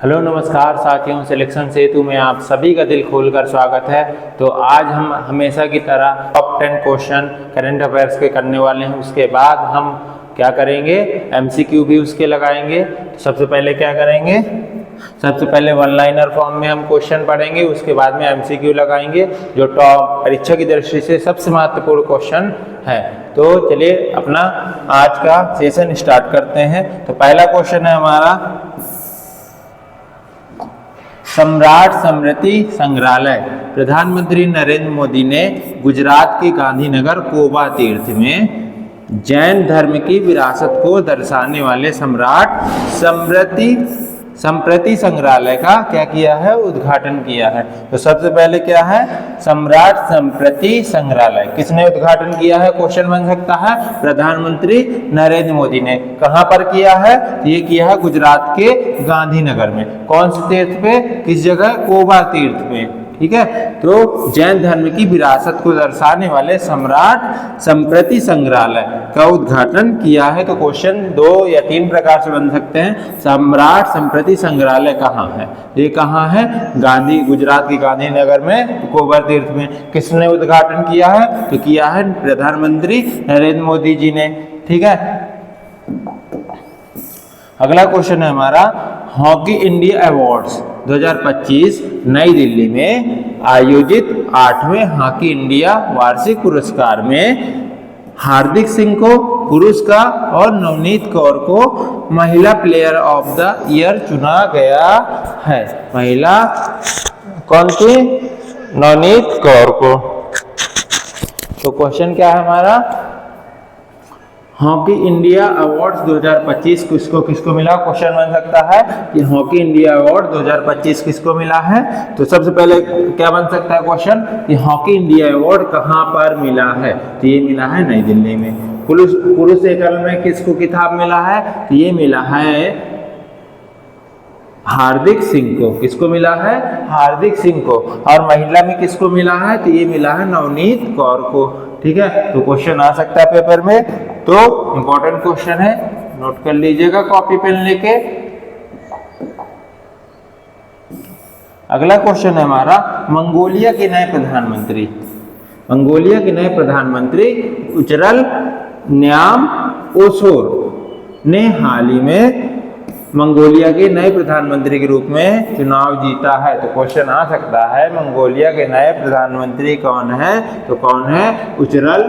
Hello नमस्कार साथियों, selection सेतु में आप सभी का दिल खोलकर स्वागत है। तो आज हम हमेशा की तरह टॉप 10 क्वेश्चन करंट अफेयर्स के करने वाले हैं। उसके बाद हम क्या करेंगे, एमसीक्यू भी उसके लगाएंगे। तो सबसे पहले क्या करेंगे, सबसे पहले वन लाइनर फॉर्म में हम क्वेश्चन पढ़ेंगे, उसके बाद में एमसीक्यू लगाएंगे जो टॉप परीक्षा की दृष्टि से सबसे महत्वपूर्ण क्वेश्चन है। तो चलिए अपना आज का सेशन स्टार्ट करते हैं। तो पहला क्वेश्चन है हमारा, सम्राट स्मृति संग्रहालय प्रधानमंत्री नरेंद्र मोदी ने गुजरात के गांधीनगर कोबा तीर्थ में जैन धर्म की विरासत को दर्शाने वाले सम्राट स्मृति संग्रहालय का क्या किया है, उद्घाटन किया है। तो सबसे पहले क्या है, सम्राट स्मृति संग्रहालय किसने उद्घाटन किया है, क्वेश्चन बन सकता है। प्रधानमंत्री नरेंद्र मोदी ने। कहां पर किया है, ये किया है गुजरात के गांधीनगर में। कौन से तीर्थ पे, किस जगह, कोबा तीर्थ पे, ठीक है। तो जैन धर्म की विरासत को दर्शाने वाले सम्राट स्मृति संग्रहालय का उद्घाटन किया है। तो क्वेश्चन 2 या 3 प्रकार से बन सकते हैं। सम्राट स्मृति संग्रहालय कहाँ है, ये कहाँ है, गुजरात के गांधीनगर में, कोबा तीर्थ में। किसने उद्घाटन किया है, तो किया है प्रधानमंत्री नरेंद्र मोदी जी ने, ठीक है। अगला क्वेश्चन है हमारा, हॉकी इंडिया अवार्ड्स 2025 नई दिल्ली में आयोजित 8वें हॉकी इंडिया वार्षिक पुरस्कार में हार्दिक सिंह को पुरुष का और नवनीत कौर को महिला प्लेयर ऑफ द ईयर चुना गया है। महिला कौन सी, नवनीत कौर को। तो क्वेश्चन क्या है हमारा, हॉकी इंडिया अवार्ड्स 2025 किसको मिला। क्वेश्चन बन सकता है कि हॉकी इंडिया अवार्ड 2025 किसको मिला है। तो सबसे पहले क्या बन सकता है क्वेश्चन कि हॉकी इंडिया अवार्ड कहां पर मिला है। तो ये मिला है नई दिल्ली में। पुरुष एकल में किसको किताब मिला है, तो ये मिला है हार्दिक सिंह को। किसको मिला है, हार्दिक सिंह को। और महिला में किसको मिला है, तो ये मिला है नवनीत कौर को, ठीक है। तो क्वेश्चन आ सकता है पेपर में। तो इंपॉर्टेंट क्वेश्चन है, नोट कर लीजिएगा कॉपी पेन लेके। अगला क्वेश्चन है हमारा, मंगोलिया के नए प्रधानमंत्री उचरल न्याम ओसोर ने हाल ही में मंगोलिया के नए प्रधानमंत्री के रूप में चुनाव जीता है। तो क्वेश्चन आ सकता है, मंगोलिया के नए प्रधानमंत्री कौन है, तो कौन है, उचरल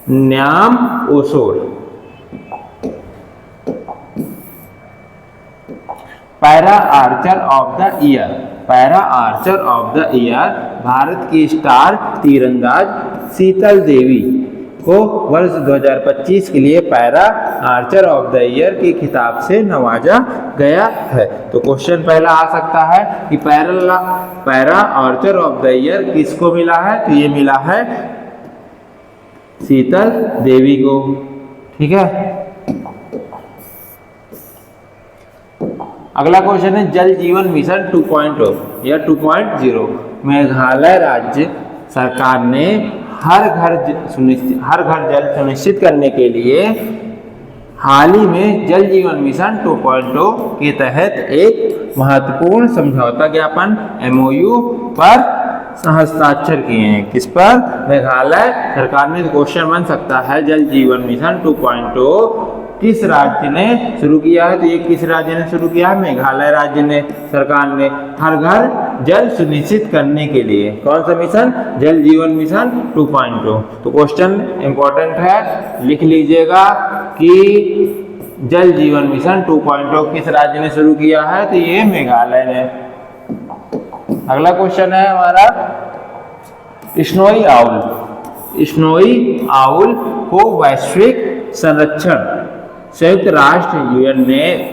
न्याम ओसोर। Para archer of the year Bharat की स्टार तीरंदाज शीतल देवी को वर्ष 2025 के लिए para archer of the year के खिताब से नवाजा गया है। तो क्वेश्चन पहला आ सकता है कि para archer of the year किसको मिला है, तो ये मिला है शीतल देवी को, ठीक है। अगला क्वेश्चन है, जल जीवन मिशन 2.0 या 2.0 मेघालय राज्य सरकार ने हर घर जल सुनिश्चित करने के लिए हाल ही में जल जीवन मिशन 2.0 के तहत एक महत्वपूर्ण समझौता ज्ञापन MOU पर हस्ताक्षर किए हैं। किस पर, मेघालय सरकार ने। क्वेश्चन बन सकता है, जल जीवन मिशन 2.0 किस राज्य ने शुरू किया है, तो ये किस राज्य ने शुरू किया है, मेघालय राज्य ने, सरकार ने, हर घर जल सुनिश्चित करने के लिए। कौन सा मिशन, जल जीवन मिशन 2.0। तो क्वेश्चन इंपॉर्टेंट है, लिख लीजिएगा कि जल जीवन मिशन 2.0 किस राज्य ने शुरू किया है, तो ये मेघालय ने। अगला क्वेश्चन है हमारा, स्नोई आउल को वैश्विक संरक्षण संयुक्त राष्ट्र UN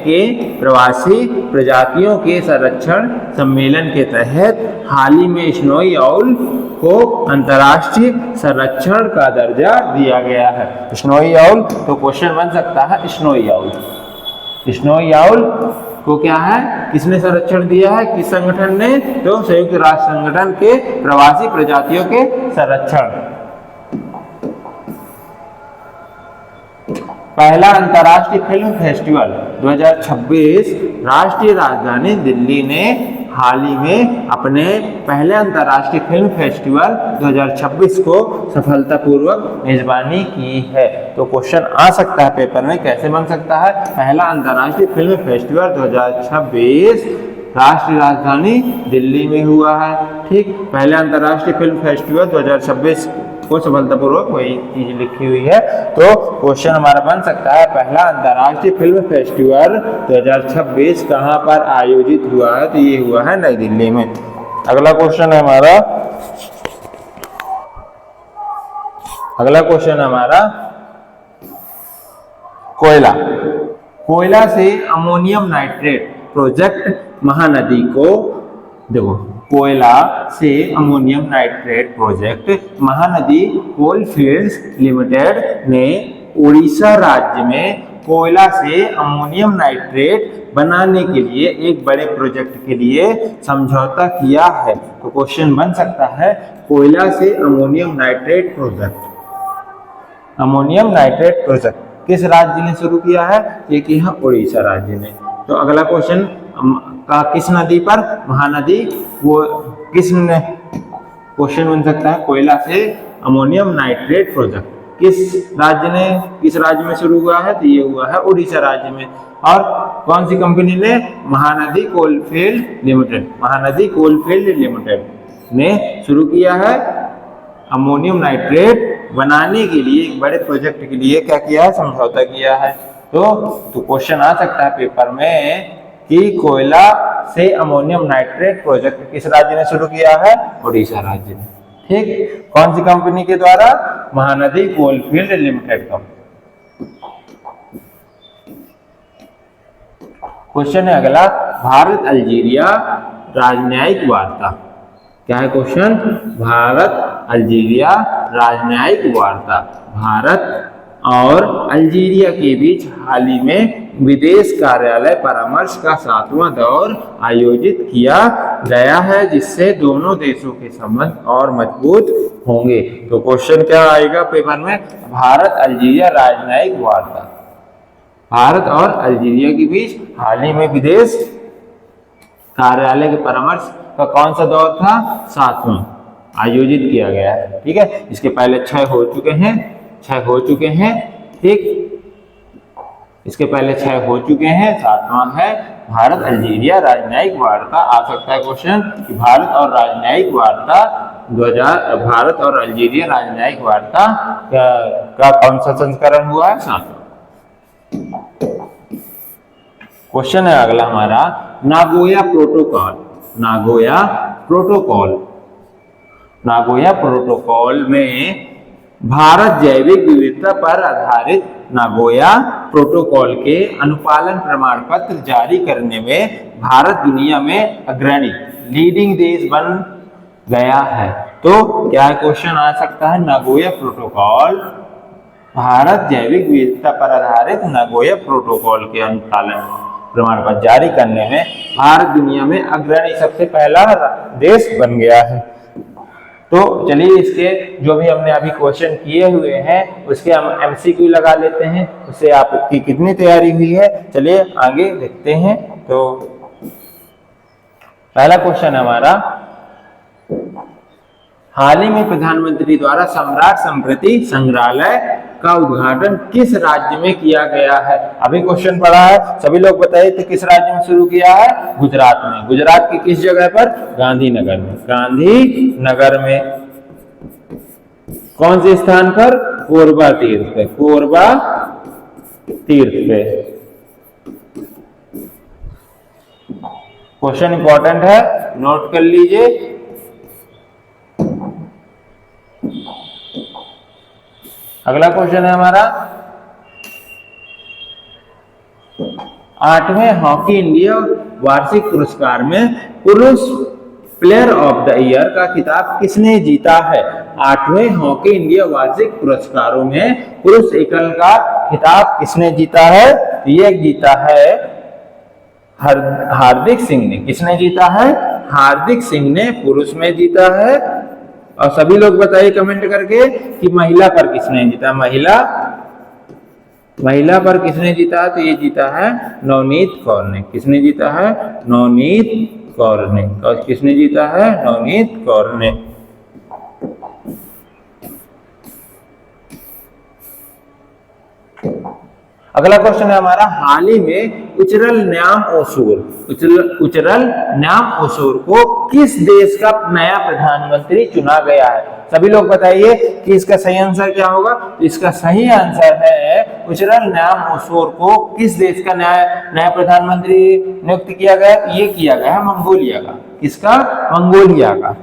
के प्रवासी प्रजातियों के संरक्षण सम्मेलन के तहत हाल ही में स्नोई आउल को अंतर्राष्ट्रीय संरक्षण का दर्जा दिया गया है। स्नोई आउल, तो क्वेश्चन बन सकता है स्नोई आउल को क्या है, किसने संरक्षण दिया है, किस संगठन ने, तो संयुक्त राष्ट्र संगठन के प्रवासी प्रजातियों के संरक्षण। पहला अंतर्राष्ट्रीय फिल्म फेस्टिवल 2026 राष्ट्रीय राजधानी दिल्ली ने हाल ही में अपने पहले अंतर्राष्ट्रीय फिल्म फेस्टिवल 2026 को सफलतापूर्वक मेजबानी की है। तो क्वेश्चन आ सकता है पेपर में, कैसे बन सकता है? पहला अंतर्राष्ट्रीय फिल्म फेस्टिवल 2026 राष्ट्रीय राजधानी दिल्ली में हुआ है। ठीक, पहले अंतर्राष्ट्रीय फिल्म फेस्टिवल 2026 को सफलतापूर्वक वही चीज लिखी हुई है। तो क्वेश्चन हमारा बन सकता है पहला अंतर्राष्ट्रीय फिल्म फेस्टिवल 2026 कहाँ पर आयोजित हुआ है? तो ये हुआ है नई दिल्ली में। अगला क्वेश्चन हमारा कोयला से अमोनियम नाइट्रेट प्रोजेक्ट महानदी को, देखो, कोयला से ammonium nitrate project Mahanadi coalfields limited ने उड़ीसा राज्य में कोयला से अमोनियम नाइट्रेट बनाने के लिए एक बड़े प्रोजेक्ट के लिए समझौता किया है। तो क्वेश्चन बन सकता है कोयला से अमोनियम नाइट्रेट प्रोजेक्ट किस राज्य ने शुरू किया है? ये किया उड़ीसा राज्य ने। तो अगला क्वेश्चन का किस नदी पर? महानदी, वो क्वेश्चन बन सकता है कोयला से अमोनियम नाइट्रेट प्रोजेक्ट किस राज्य में शुरू हुआ है? तो ये हुआ है उड़ीसा राज्य में। और कौन सी कंपनी ने? महानदी कोलफील्ड लिमिटेड ने शुरू किया है। अमोनियम नाइट्रेट बनाने के लिए एक बड़े प्रोजेक्ट के लिए क्या किया है? समझौता किया है। तो क्वेश्चन आ सकता है पेपर में कि कोयला से अमोनियम नाइट्रेट प्रोजेक्ट किस राज्य ने शुरू किया है? उड़ीसा राज्य ने। ठीक, कौन सी कंपनी के द्वारा? Mahanadi coalfield limited company. Question है अगला, भारत अल्जीरिया राजनयिक वार्ता। क्या है क्वेश्चन? भारत अल्जीरिया राजनयिक वार्ता। भारत और अल्जीरिया के बीच हाल ही में विदेश कार्यालय परामर्श का 7वां दौर आयोजित किया गया है, जिससे दोनों देशों के संबंध और मजबूत होंगे। तो क्वेश्चन क्या आएगा पेपर में? भारत अल्जीरिया राजनयिक वार्ता। भारत और अल्जीरिया के बीच हाल ही में विदेश कार्यालय के परामर्श का कौन सा दौर था? 7वां आयोजित किया गया है। ठीक है, इसके पहले 6 हो चुके हैं। ठीक, इसके पहले 6 हो चुके हैं, 7वां है भारत अल्जीरिया राजनयिक वार्ता। आ सकता है क्वेश्चन कि भारत और अल्जीरिया राजनयिक वार्ता का कौन सा संस्करण हुआ है? 7वां। क्वेश्चन है अगला हमारा, नागोया प्रोटोकॉल में भारत जैविक विविधता पर आधारित नागोया प्रोटोकॉल के अनुपालन प्रमाण पत्र जारी करने में भारत दुनिया में अग्रणी लीडिंग देश बन गया है। तो क्या क्वेश्चन आ सकता है? नागोया प्रोटोकॉल, भारत जैविक विविधता पर आधारित नागोया प्रोटोकॉल के अनुपालन प्रमाण पत्र जारी करने में भारत दुनिया में अग्रणी सबसे पहला देश बन गया है। तो चलिए इसके जो भी हमने अभी क्वेश्चन किए हुए हैं उसके हम एमसीक्यू लगा लेते हैं, उससे आपकी कितनी तैयारी हुई है। चलिए आगे देखते हैं। तो पहला क्वेश्चन हमारा, हाल ही में प्रधानमंत्री द्वारा सम्राट स्मृति संग्रहालय का उद्घाटन किस राज्य में किया गया है? अभी क्वेश्चन पढ़ा है, सभी लोग बताइए तो किस राज्य में शुरू किया है? गुजरात में। गुजरात की किस जगह पर? गांधीनगर में। कौन से स्थान पर? कोरबा तीर्थ पे। क्वेश्चन इंपॉर्टेंट है, नोट कर लीजिए। अगला क्वेश्चन है हमारा, 8वें हॉकी इंडिया वार्षिक पुरस्कार में पुरुष प्लेयर ऑफ द ईयर का खिताब किसने जीता है? 8वें हॉकी इंडिया वार्षिक पुरस्कारों में पुरुष एकल का खिताब किसने जीता है? ये जीता है हार्दिक सिंह ने। किसने जीता है? हार्दिक सिंह ने पुरुष में जीता है। और सभी लोग बताइए कमेंट करके कि महिला पर किसने जीता? महिला महिला पर किसने जीता? तो ये जीता है नवनीत कौर ने। किसने जीता है? नवनीत कौर ने। और किसने जीता है? नवनीत कौर ने। अगला क्वेश्चन है हमारा, हाल ही में उचरल न्याम ओसोर, उचरल न्याम ओसोर को किस देश का नया प्रधानमंत्री चुना गया है? सभी लोग बताइए कि इसका सही आंसर क्या होगा। तो इसका सही आंसर है उचरल न्याम ओसोर को किस देश का नया प्रधानमंत्री नियुक्त किया गया? ये किया गया है मंगोलिया का। किसका? मंगोलिया का।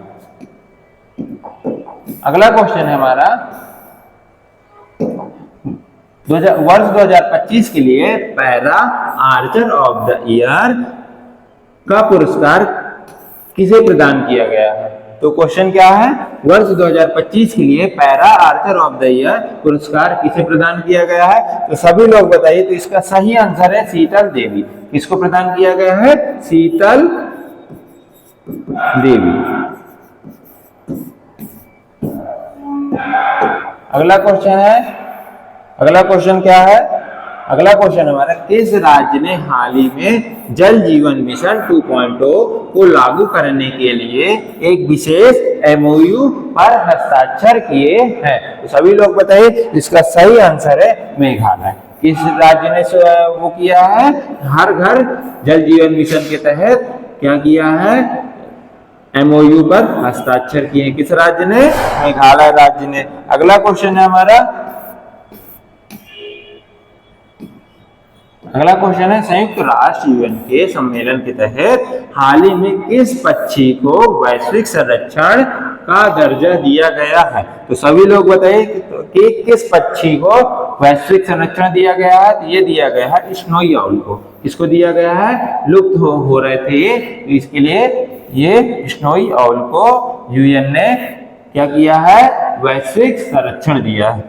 अगला क्वेश्चन है हमारा, वर्ष 2025 के लिए para archer of the year का पुरस्कार किसे प्रदान किया गया है? तो क्वेश्चन क्या है, वर्ष 2025 के लिए para archer of the year पुरस्कार किसे प्रदान किया गया है? तो सभी लोग बताइए। तो इसका सही आंसर है शीतल देवी। किसको प्रदान किया गया है? शीतल देवी। अगला क्वेश्चन क्या है? अगला क्वेश्चन हमारा, किस राज्य ने हाल ही में जल जीवन मिशन 2.0 को लागू करने के लिए एक विशेष एमओयू पर हस्ताक्षर किए हैं? तो सभी लोग बताइए। इसका सही आंसर है मेघालय। किस राज्य ने वो किया है? हर घर जल जीवन मिशन के तहत क्या किया है? एमओयू पर हस्ताक्षर किए। किस राज्य ने? मेघालय राज्य ने। अगला क्वेश्चन है हमारा, अगला क्वेश्चन है, संयुक्त राष्ट्र यूएन के सम्मेलन के तहत हाल ही में किस पक्षी को वैश्विक संरक्षण का दर्जा दिया गया है? तो सभी लोग बताइए कि किस पक्षी को वैश्विक संरक्षण दिया गया है? तो ये दिया गया है स्नोई आउल को। किसको दिया गया है? लुप्त हो रहे थे ये, तो इसके लिए ये स्नोई आउल को यूएन ने क्या किया है? वैश्विक संरक्षण दिया है।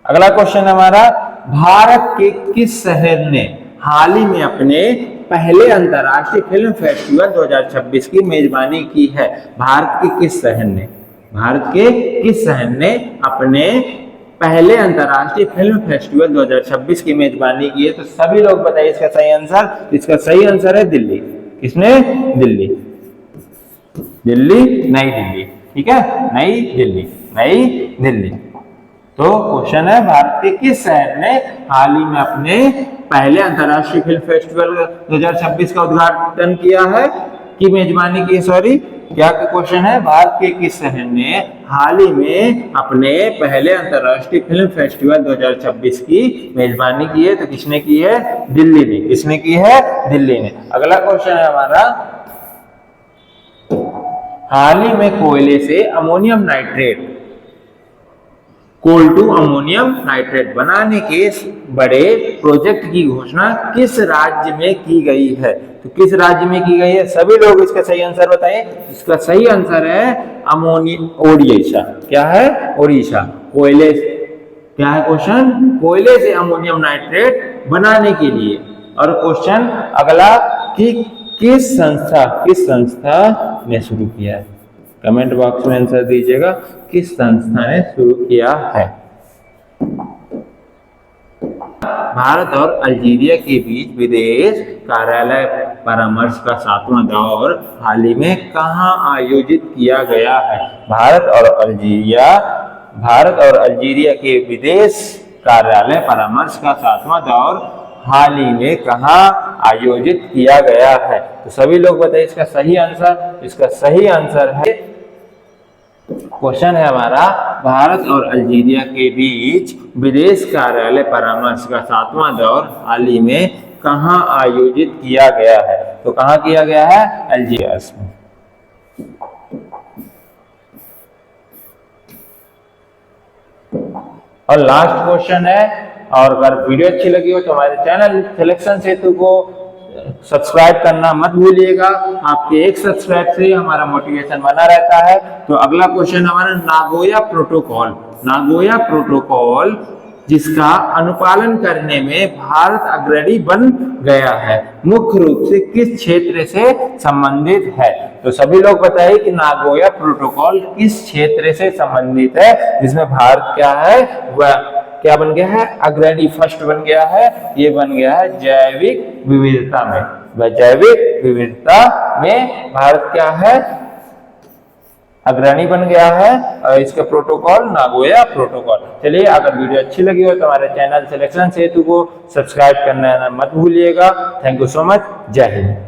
अगला क्वेश्चन हमारा, भारत के किस शहर ने हाल ही में अपने पहले अंतर्राष्ट्रीय फिल्म फेस्टिवल 2026 की मेजबानी की है? भारत के किस शहर ने? भारत के किस शहर ने अपने पहले अंतर्राष्ट्रीय फिल्म फेस्टिवल 2026 की मेजबानी की है? तो सभी लोग बताइए इसका सही आंसर। इसका सही आंसर है दिल्ली। किसने? दिल्ली। दिल्ली, नई दिल्ली। ठीक है, नई दिल्ली, नई दिल्ली। तो क्वेश्चन है, भारत के किस शहर ने हाल ही में अपने पहले अंतर्राष्ट्रीय फिल्म फेस्टिवल 2026 का उद्घाटन किया है, की मेजबानी की? सॉरी, क्या क्वेश्चन है, भारत के किस शहर ने हाल ही में अपने पहले अंतर्राष्ट्रीय फिल्म फेस्टिवल 2026 की मेजबानी की है? तो किसने की है? दिल्ली ने। किसने की है? दिल्ली ने। अगला क्वेश्चन है हमारा, हाल ही में कोयले से ammonium nitrate, coal to ammonium nitrate बनाने के बड़े प्रोजेक्ट की घोषणा किस राज्य में की गई है? तो किस राज्य में की गई है? सभी लोग इसका सही आंसर बताएं। इसका सही आंसर है ओडिशा। क्या है? ओडिशा। कोयले, क्या है क्वेश्चन? कोयले से अमोनियम नाइट्रेट बनाने के लिए। और क्वेश्चन अगला कि किस संस्था ने शुरू किया है? कमेंट बॉक्स में आंसर दीजिएगा, किस संस्था ने शुरू किया है? भारत और अल्जीरिया के बीच विदेश कार्यालय परामर्श का 7वां दौर हाल ही में कहां आयोजित किया गया है? भारत और अल्जीरिया के विदेश कार्यालय परामर्श का 7वां दौर हाल ही में कहां आयोजित किया गया है? तो सभी लोग बताइए इसका सही आंसर। इसका सही आंसर है, क्वेश्चन है हमारा, भारत और अल्जीरिया के बीच विदेश कार्यालय परामर्श का 7वां दौर हाल ही में कहां आयोजित किया गया है? तो कहां किया गया है? अल्जीरिया में। और लास्ट क्वेश्चन है, और अगर वीडियो अच्छी लगी हो तो हमारे चैनल सिलेक्शन सेतु को सब्सक्राइब करना मत भूलिएगा। आपके एक सब्सक्राइब से हमारा मोटिवेशन बना रहता है। तो अगला क्वेश्चन हमारा, नागोया प्रोटोकॉल जिसका अनुपालन करने में भारत अग्रणी बन गया है, मुख्य रूप से किस क्षेत्र से संबंधित है? तो सभी लोग बताइए कि नागोया प्रोटोकॉल किस क्षेत्र से संबंधित है, जिसमें भारत क्या है, वह क्या बन गया है, अग्रणी फर्स्ट बन गया है। ये बन गया है जैविक विविधता में। वह जैविक विविधता में भारत क्या है, अग्रणी बन गया है। और इसका प्रोटोकॉल नागोया प्रोटोकॉल। चलिए, अगर वीडियो अच्छी लगी हो तो हमारे चैनल सिलेक्शन सेतु को सब्सक्राइब करना मत भूलिएगा। Thank you so much. जय हिंद।